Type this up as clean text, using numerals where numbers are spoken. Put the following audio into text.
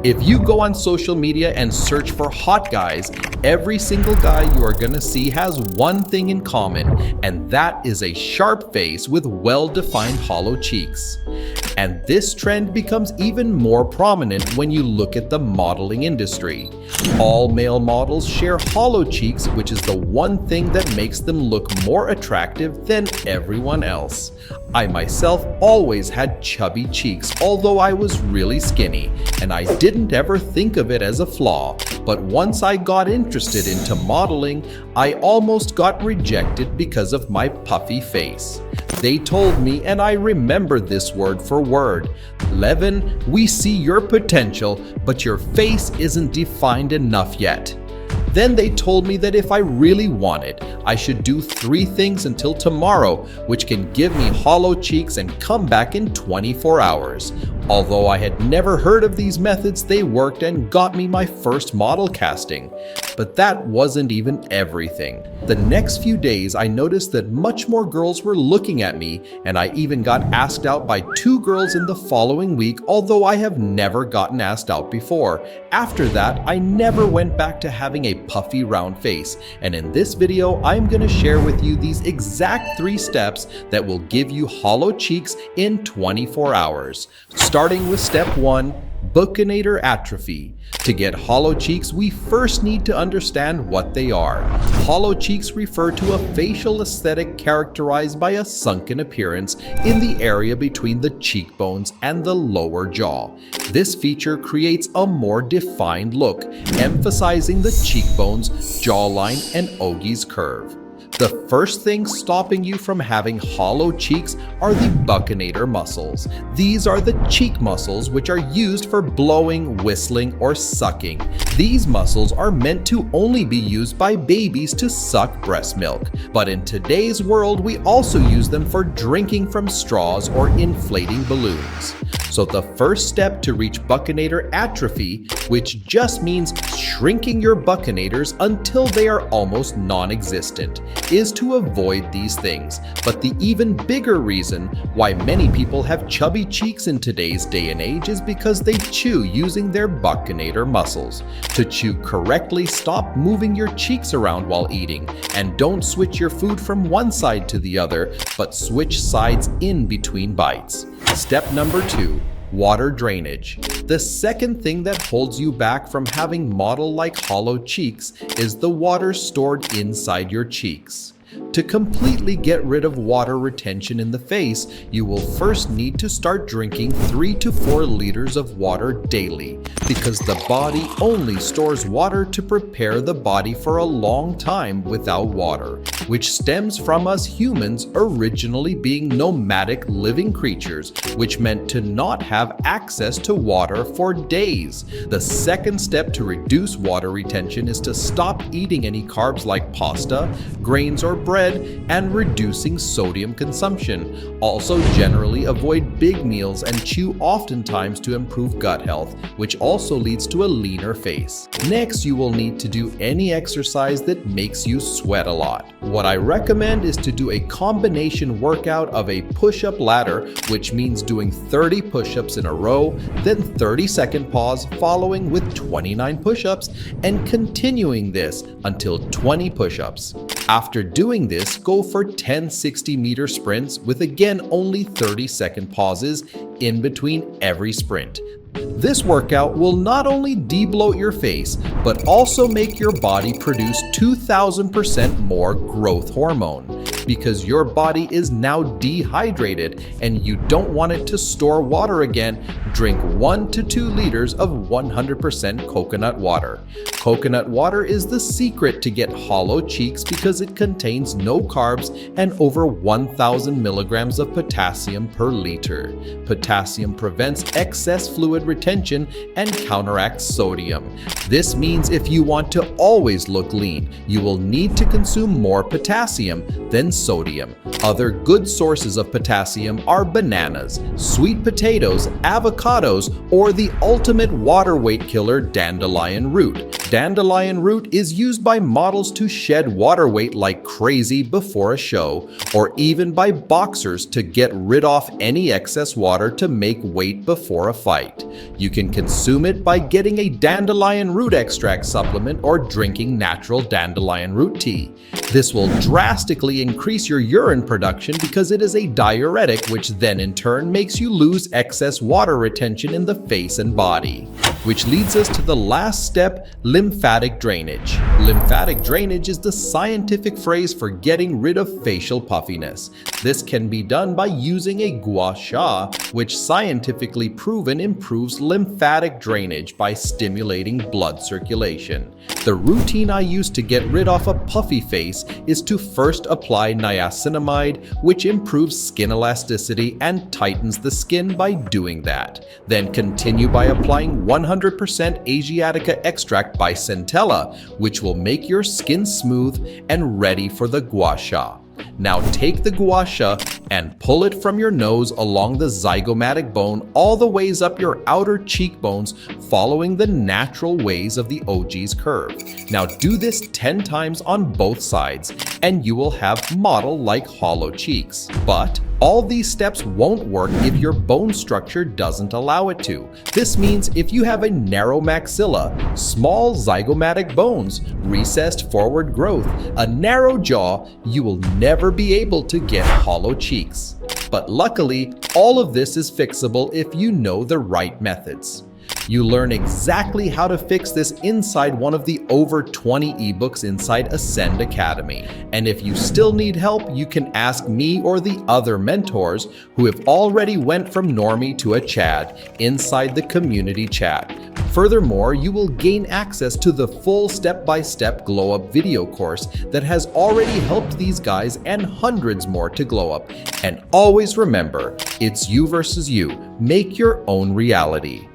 If you go on social media and search for hot guys, every single guy you are gonna see has one thing in common, and that is a sharp face with well-defined hollow cheeks. And this trend becomes even more prominent when you look at the modeling industry. All male models share hollow cheeks, which is the one thing that makes them look more attractive than everyone else. I myself always had chubby cheeks, although I was really skinny, and I didn't ever think of it as a flaw. But once I got interested into modeling, I almost got rejected because of my puffy face. They told me, and I remember this word for word, "Levin, we see your potential, but your face isn't defined enough yet." Then they told me that if I really wanted, I should do 3 things until tomorrow, which can give me hollow cheeks and come back in 24 hours. Although I had never heard of these methods, they worked and got me my first model casting. But that wasn't even everything. The next few days, I noticed that much more girls were looking at me, and I even got asked out by 2 girls in the following week, although I have never gotten asked out before. After that, I never went back to having a puffy round face, and in this video, I'm going to share with you these exact 3 steps that will give you hollow cheeks in 24 hours. Starting with step 1, Buccinator atrophy. To get hollow cheeks, we first need to understand what they are. Hollow cheeks refer to a facial aesthetic characterized by a sunken appearance in the area between the cheekbones and the lower jaw. This feature creates a more defined look, emphasizing the cheekbones, jawline, and Ogie's curve. The first thing stopping you from having hollow cheeks are the Buccinator muscles. These are the cheek muscles which are used for blowing, whistling, or sucking. These muscles are meant to only be used by babies to suck breast milk, but in today's world we also use them for drinking from straws or inflating balloons. So the first step to reach Buccinator atrophy, which just means shrinking your buccinators until they are almost non-existent, is to avoid these things. But the even bigger reason why many people have chubby cheeks in today's day and age is because they chew using their Buccinator muscles. To chew correctly, stop moving your cheeks around while eating, and don't switch your food from one side to the other, but switch sides in between bites. Step number 2. Water drainage. The second thing that holds you back from having model-like hollow cheeks is the water stored inside your cheeks. To completely get rid of water retention in the face, you will first need to start drinking 3 to 4 liters of water daily, because the body only stores water to prepare the body for a long time without water, which stems from us humans originally being nomadic living creatures, which meant to not have access to water for days. The second step to reduce water retention is to stop eating any carbs like pasta, grains, or bread, and reducing sodium consumption. Also, generally avoid big meals and chew oftentimes to improve gut health, which also leads to a leaner face. Next, you will need to do any exercise that makes you sweat a lot. What I recommend is to do a combination workout of a push-up ladder, which means doing 30 push-ups in a row, then 30-second pause, following with 29 push-ups, and continuing this until 20 push-ups. After doing this, go for 10 60-meter sprints with again only 30-second pauses in between every sprint. This workout will not only de-bloat your face, but also make your body produce 2,000% more growth hormone. Because your body is now dehydrated and you don't want it to store water again, drink 1 to 2 liters of 100% coconut water. Coconut water is the secret to get hollow cheeks because it contains no carbs and over 1,000 milligrams of potassium per liter. Potassium prevents excess fluid retention and counteracts sodium. This means if you want to always look lean, you will need to consume more potassium than sodium. Other good sources of potassium are bananas, sweet potatoes, avocados, or the ultimate water weight killer, dandelion root. dandelion root is used by models to shed water weight like crazy before a show, or even by boxers to get rid of any excess water to make weight before a fight. You can consume it by getting a dandelion root extract supplement or drinking natural dandelion root tea. This will drastically increase your urine production because it is a diuretic, which then in turn makes you lose excess water retention in the face and body. Which leads us to the last step, lymphatic drainage. Lymphatic drainage is the scientific phrase for getting rid of facial puffiness. This can be done by using a gua sha, which scientifically proven improves lymphatic drainage by stimulating blood circulation. The routine I use to get rid of a puffy face is to first apply niacinamide, which improves skin elasticity and tightens the skin by doing that. Then continue by applying 100% Asiatica extract by Centella, which will make your skin smooth and ready for the gua sha. Now take the gua sha and pull it from your nose along the zygomatic bone all the ways up your outer cheekbones, following the natural ways of the OG's curve. Now do this 10 times on both sides and you will have model-like hollow cheeks. But all these steps won't work if your bone structure doesn't allow it to. This means if you have a narrow maxilla, small zygomatic bones, recessed forward growth, a narrow jaw, you will never be able to get hollow cheeks. But luckily, all of this is fixable if you know the right methods. You learn exactly how to fix this inside one of the over 20 ebooks inside Ascend Academy. And if you still need help, you can ask me or the other mentors who have already went from normie to a Chad inside the community chat. Furthermore, you will gain access to the full step-by-step glow up video course that has already helped these guys and hundreds more to glow up. And always remember, it's you versus you. Make your own reality.